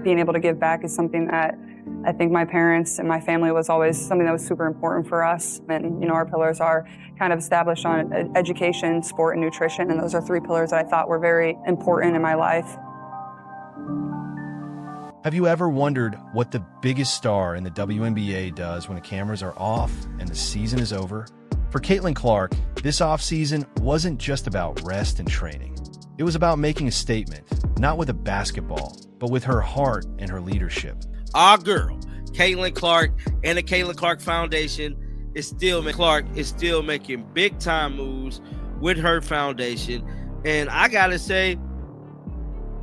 being able to give back is something that I think my parents and my family was always something that was super important for us. And, our pillars are kind of established on education, sport, and nutrition. And those are 3 pillars that I thought were very important in my life. Have you ever wondered what the biggest star in the WNBA does when the cameras are off and the season is over? For Caitlin Clark, this offseason wasn't just about rest and training. It was about making a statement, not with a basketball, but with her heart and her leadership. Our girl, Caitlin Clark, and the Caitlin Clark Foundation is still making big time moves with her foundation. And I gotta say,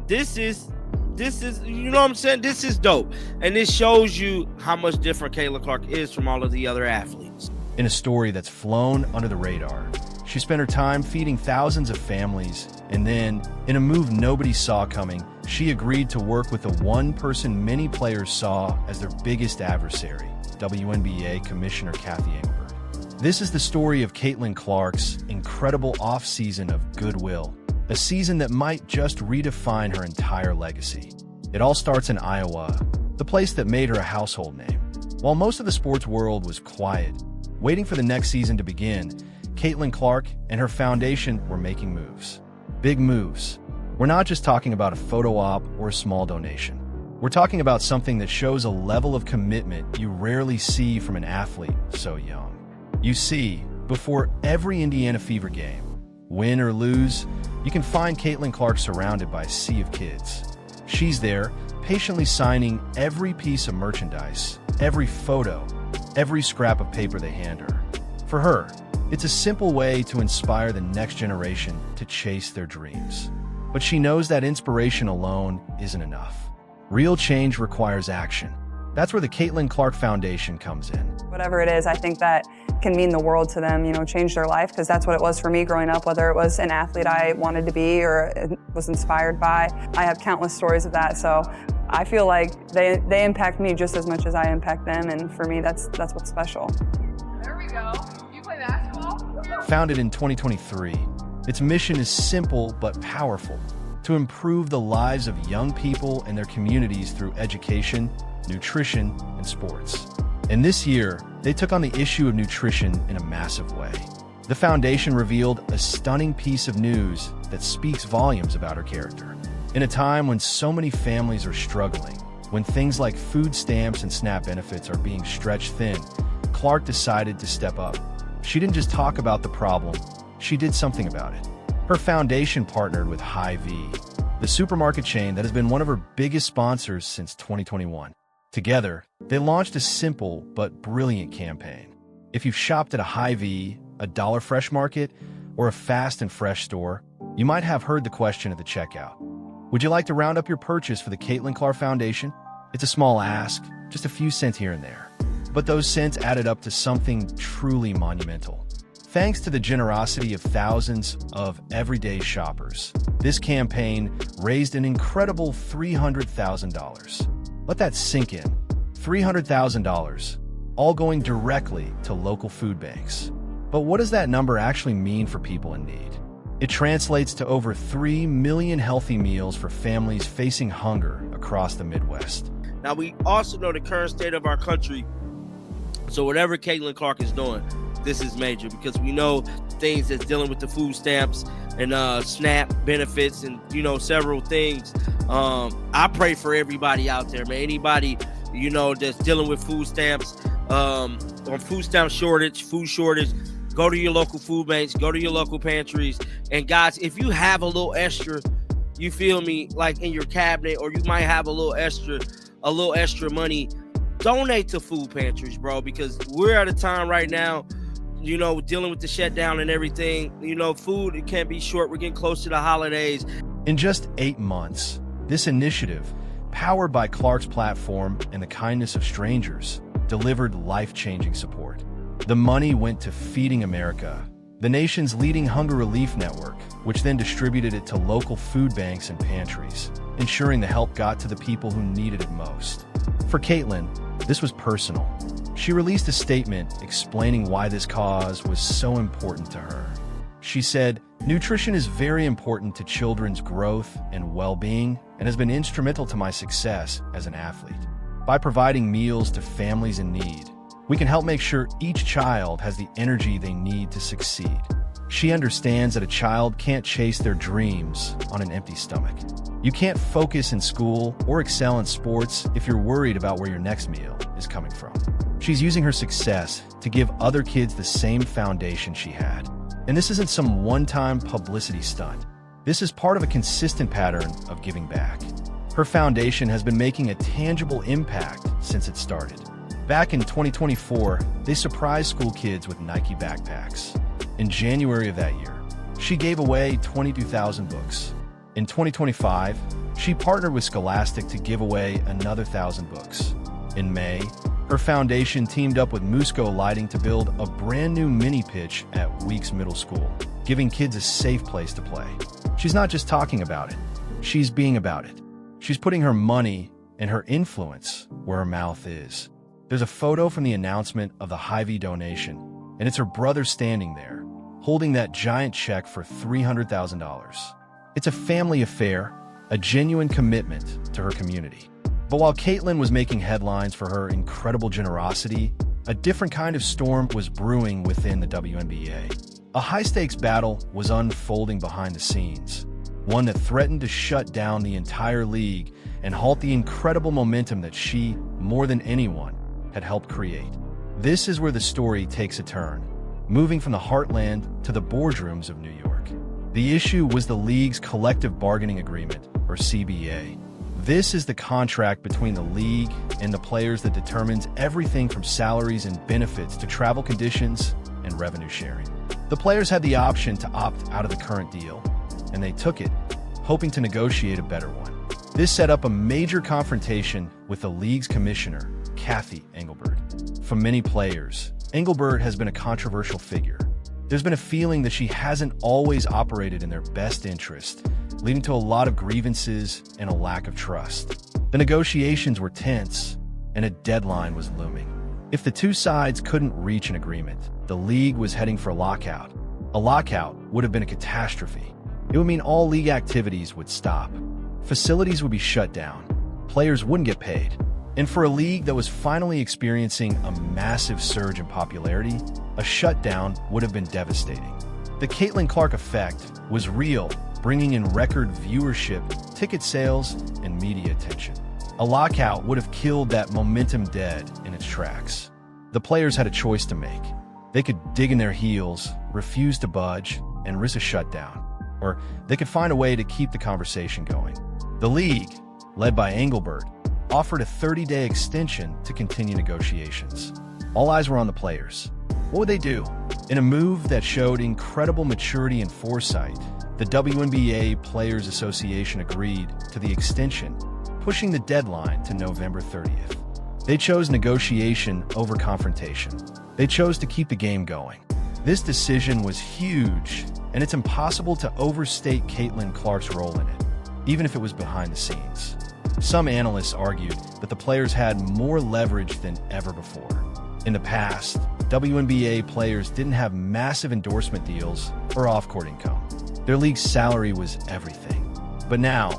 this is, you know what I'm saying? This is dope. And this shows you how much different Caitlin Clark is from all of the other athletes. In a story that's flown under the radar, she spent her time feeding thousands of families, and then, in a move nobody saw coming, she agreed to work with the one person many players saw as their biggest adversary, WNBA Commissioner Cathy Engelberg. This is the story of Caitlin Clark's incredible off-season of goodwill, a season that might just redefine her entire legacy. It all starts in Iowa, the place that made her a household name. While most of the sports world was quiet, waiting for the next season to begin, Caitlin Clark and her foundation were making moves. Big moves. We're not just talking about a photo op or a small donation. We're talking about something that shows a level of commitment you rarely see from an athlete so young. You see, before every Indiana Fever game, win or lose, you can find Caitlin Clark surrounded by a sea of kids. She's there, patiently signing every piece of merchandise, every photo, every scrap of paper they hand her. For her, it's a simple way to inspire the next generation to chase their dreams. But she knows that inspiration alone isn't enough. Real change requires action. That's where the Caitlin Clark Foundation comes in. Whatever it is, I think that can mean the world to them, change their life, because that's what it was for me growing up, whether it was an athlete I wanted to be or was inspired by. I have countless stories of that, so I feel like they impact me just as much as I impact them, and for me, that's what's special. There we go. You play basketball? Founded in 2023, its mission is simple but powerful: to improve the lives of young people and their communities through education, nutrition, and sports. And this year, they took on the issue of nutrition in a massive way. The foundation revealed a stunning piece of news that speaks volumes about her character. In a time when so many families are struggling, when things like food stamps and SNAP benefits are being stretched thin, Clark decided to step up. She didn't just talk about the problem, she did something about it. Her foundation partnered with Hy-Vee, the supermarket chain that has been one of her biggest sponsors since 2021. Together, they launched a simple but brilliant campaign. If you've shopped at a Hy-Vee, a Dollar Fresh Market, or a Fast and Fresh store, you might have heard the question at the checkout: would you like to round up your purchase for the Caitlin Clark Foundation? It's a small ask, just a few cents here and there. But those cents added up to something truly monumental. Thanks to the generosity of thousands of everyday shoppers, this campaign raised an incredible $300,000. Let that sink in. $300,000, all going directly to local food banks. But what does that number actually mean for people in need? It translates to over 3 million healthy meals for families facing hunger across the Midwest. Now, we also know the current state of our country. So whatever Caitlin Clark is doing, this is major, because we know things that's dealing with the food stamps and SNAP benefits and, several things. I pray for everybody out there, man. Anybody, that's dealing with food stamps, on food stamp shortage, food shortage, go to your local food banks, go to your local pantries. And guys, if you have a little extra, you feel me, like in your cabinet, or you might have a little extra money, donate to food pantries, bro, because we're at a time right now, dealing with the shutdown and everything. Food, it can't be short. We're getting close to the holidays. In just 8 months, this initiative, powered by Clark's platform and the kindness of strangers, delivered life-changing support. The money went to Feeding America, the nation's leading hunger relief network, which then distributed it to local food banks and pantries, ensuring the help got to the people who needed it most. For Caitlin, this was personal. She released a statement explaining why this cause was so important to her. She said, Nutrition is very important to children's growth and well-being and has been instrumental to my success as an athlete. By providing meals to families in need, we can help make sure each child has the energy they need to succeed. She understands that a child can't chase their dreams on an empty stomach. You can't focus in school or excel in sports if you're worried about where your next meal is coming from. She's using her success to give other kids the same foundation she had. And this isn't some one-time publicity stunt. This is part of a consistent pattern of giving back. Her foundation has been making a tangible impact since it started. Back in 2024, they surprised school kids with Nike backpacks. In January of that year, she gave away 22,000 books. In 2025, she partnered with Scholastic to give away another 1,000 books. In May, her foundation teamed up with Musco Lighting to build a brand new mini pitch at Weeks Middle School, giving kids a safe place to play. She's not just talking about it, she's being about it. She's putting her money and her influence where her mouth is. There's a photo from the announcement of the Hy-Vee donation, and it's her brother standing there, holding that giant check for $300,000. It's a family affair, a genuine commitment to her community. But while Caitlin was making headlines for her incredible generosity, a different kind of storm was brewing within the WNBA. A high-stakes battle was unfolding behind the scenes, one that threatened to shut down the entire league and halt the incredible momentum that she, more than anyone, had helped create. This is where the story takes a turn, moving from the heartland to the boardrooms of New York. The issue was the league's collective bargaining agreement, or CBA. This is the contract between the league and the players that determines everything from salaries and benefits to travel conditions and revenue sharing. The players had the option to opt out of the current deal, and they took it, hoping to negotiate a better one. This set up a major confrontation with the league's commissioner, Cathy Engelberg. For many players, Engelberg has been a controversial figure. There's been a feeling that she hasn't always operated in their best interest, leading to a lot of grievances and a lack of trust. The negotiations were tense, and a deadline was looming. If the two sides couldn't reach an agreement, the league was heading for a lockout. A lockout would have been a catastrophe. It would mean all league activities would stop. Facilities would be shut down. Players wouldn't get paid. And for a league that was finally experiencing a massive surge in popularity, a shutdown would have been devastating. The Caitlin Clark effect was real, bringing in record viewership, ticket sales, and media attention. A lockout would have killed that momentum dead in its tracks. The players had a choice to make. They could dig in their heels, refuse to budge, and risk a shutdown. Or they could find a way to keep the conversation going. The league, led by Engelberg, offered a 30-day extension to continue negotiations. All eyes were on the players. What would they do? In a move that showed incredible maturity and foresight, the WNBA Players Association agreed to the extension, pushing the deadline to November 30th. They chose negotiation over confrontation. They chose to keep the game going. This decision was huge, and it's impossible to overstate Caitlin Clark's role in it, even if it was behind the scenes. Some analysts argued that the players had more leverage than ever before. In the past, WNBA players didn't have massive endorsement deals or off-court income. Their league's salary was everything. But now,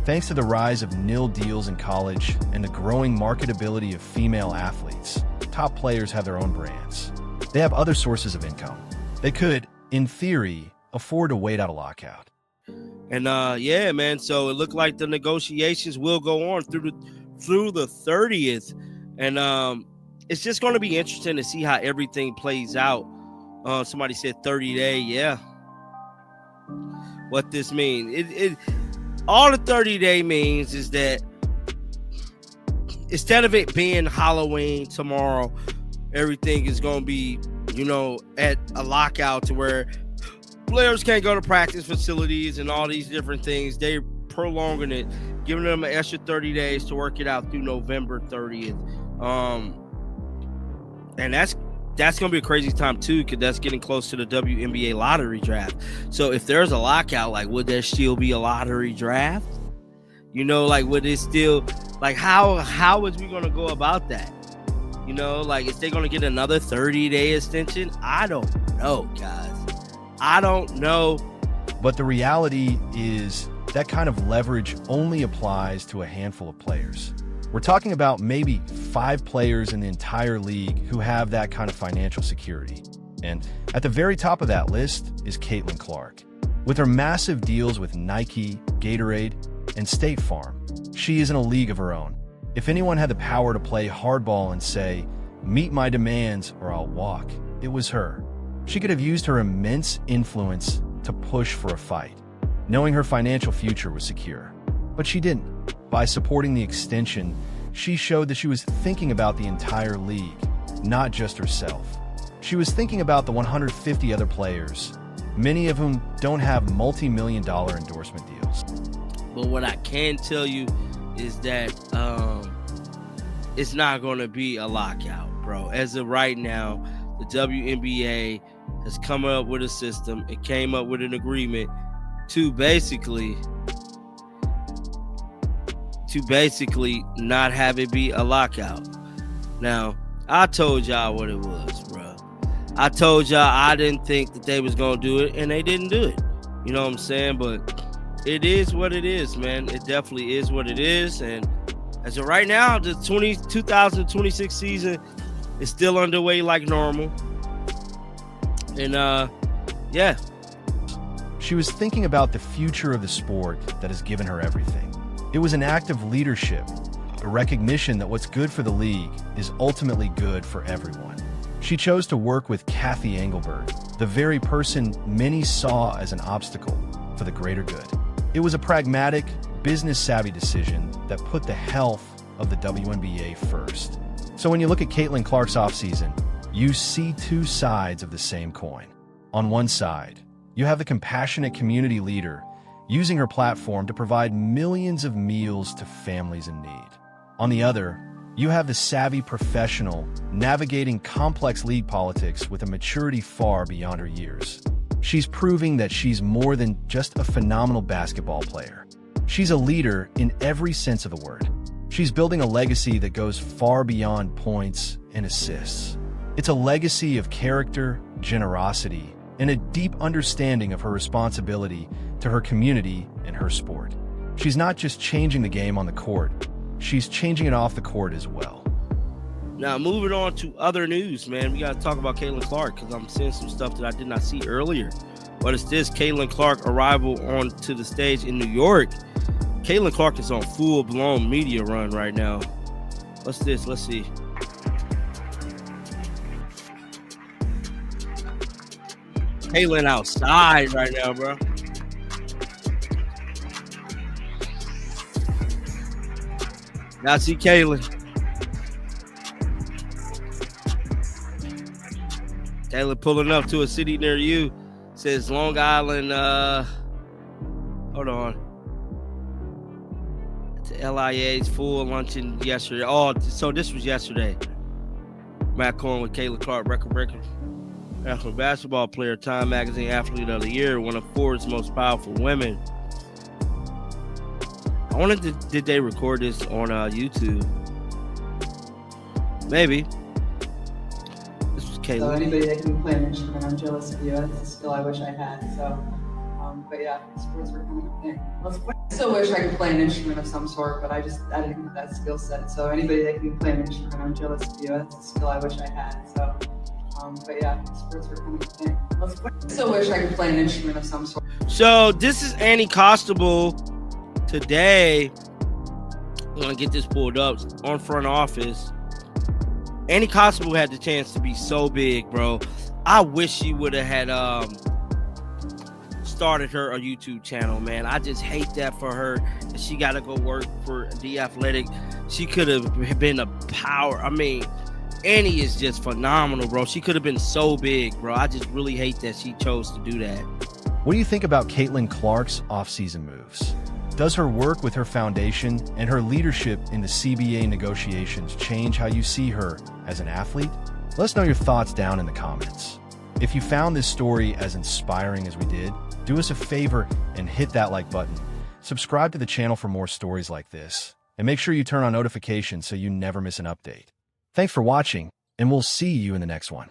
thanks to the rise of nil deals in college and the growing marketability of female athletes, top players have their own brands. They have other sources of income. They could, in theory, afford to wait out a lockout. And yeah, man. So it looked like the negotiations will go on through the 30th, and it's just going to be interesting to see how everything plays out. Somebody said 30-day, yeah. What this means? It all the 30-day means is that instead of it being Halloween tomorrow, everything is going to be, at a lockout to where players can't go to practice facilities and all these different things. They're prolonging it, giving them an extra 30 days to work it out through November 30th. And that's going to be a crazy time too, because that's getting close to the WNBA lottery draft. So if there's a lockout, would there still be a lottery draft? Would it still, how is we going to go about that? Is they going to get another 30-day extension? I don't know, guys. I don't know But the reality is that kind of leverage only applies to a handful of players. We're talking about maybe 5 players in the entire league who have that kind of financial security. And at the very top of that list is Caitlin Clark. With her massive deals with Nike, Gatorade, and State Farm, she is in a league of her own. If anyone had the power to play hardball and say, "Meet my demands or I'll walk," it was her. She could have used her immense influence to push for a fight, knowing her financial future was secure. But she didn't. By supporting the extension, she showed that she was thinking about the entire league, not just herself. She was thinking about the 150 other players, many of whom don't have multi-million-dollar endorsement deals. But what I can tell you is that it's not going to be a lockout, bro. As of right now, the WNBA has come up with a system. It came up with an agreement to basically not have it be a lockout. Now, I told y'all what it was, bro. I told y'all I didn't think that they was going to do it, and they didn't do it. You know what I'm saying? But it is what it is, man. It definitely is what it is. And as of right now, the 2026 season is still underway like normal. And, yeah. She was thinking about the future of the sport that has given her everything. It was an act of leadership, a recognition that what's good for the league is ultimately good for everyone. She chose to work with Cathy Engelberg, the very person many saw as an obstacle for the greater good. It was a pragmatic, business-savvy decision that put the health of the WNBA first. So when you look at Caitlin Clark's offseason, you see 2 sides of the same coin. On one side, you have the compassionate community leader using her platform to provide millions of meals to families in need. On the other, you have the savvy professional navigating complex league politics with a maturity far beyond her years. She's proving that she's more than just a phenomenal basketball player. She's a leader in every sense of the word. She's building a legacy that goes far beyond points and assists. It's a legacy of character, generosity, and a deep understanding of her responsibility to her community and her sport. She's not just changing the game on the court, she's changing it off the court as well. Now, moving on to other news, man, we got to talk about Caitlin Clark because I'm seeing some stuff that I did not see earlier. But it's this Caitlin Clark arrival onto the stage in New York. Caitlin Clark is on full-blown media run right now. What's this? Let's see. Caitlin outside right now, bro. Now see Caitlin. Caitlin pulling up to a city near you. Says Long Island. Hold on. To LIA's full luncheon yesterday. Oh, so this was yesterday. Matt Cohen with Caitlin Clark, record-breaking national basketball player, Time Magazine Athlete of the Year, one of Ford's most powerful women. I wonder, did they record this on YouTube? Maybe. This was Caitlin. So anybody that can play an instrument, I'm jealous of you. That's a skill I wish I had. So, but yeah, sports were kind of a thing. I still wish I could play an instrument of some sort, but I didn't have that skill set. So anybody that can play an instrument, I'm jealous of you. That's a skill I wish I had. So, but yeah, sports were kind of a thing. I still wish I could play an instrument of some sort. So this is Annie Costabile today. I'm gonna get this pulled up on Front Office. Annie Costabile had the chance to be so big, bro. I wish she would have had started her a YouTube channel, man. I just hate that for her. She got to go work for The Athletic. She could have been a power. I mean, Annie is just phenomenal, bro. She could have been so big, bro. I just really hate that she chose to do that. What do you think about Caitlin Clark's off-season moves? Does her work with her foundation and her leadership in the CBA negotiations change how you see her as an athlete? Let us know your thoughts down in the comments. If you found this story as inspiring as we did, do us a favor and hit that like button. Subscribe to the channel for more stories like this, and make sure you turn on notifications so you never miss an update. Thanks for watching, and we'll see you in the next one.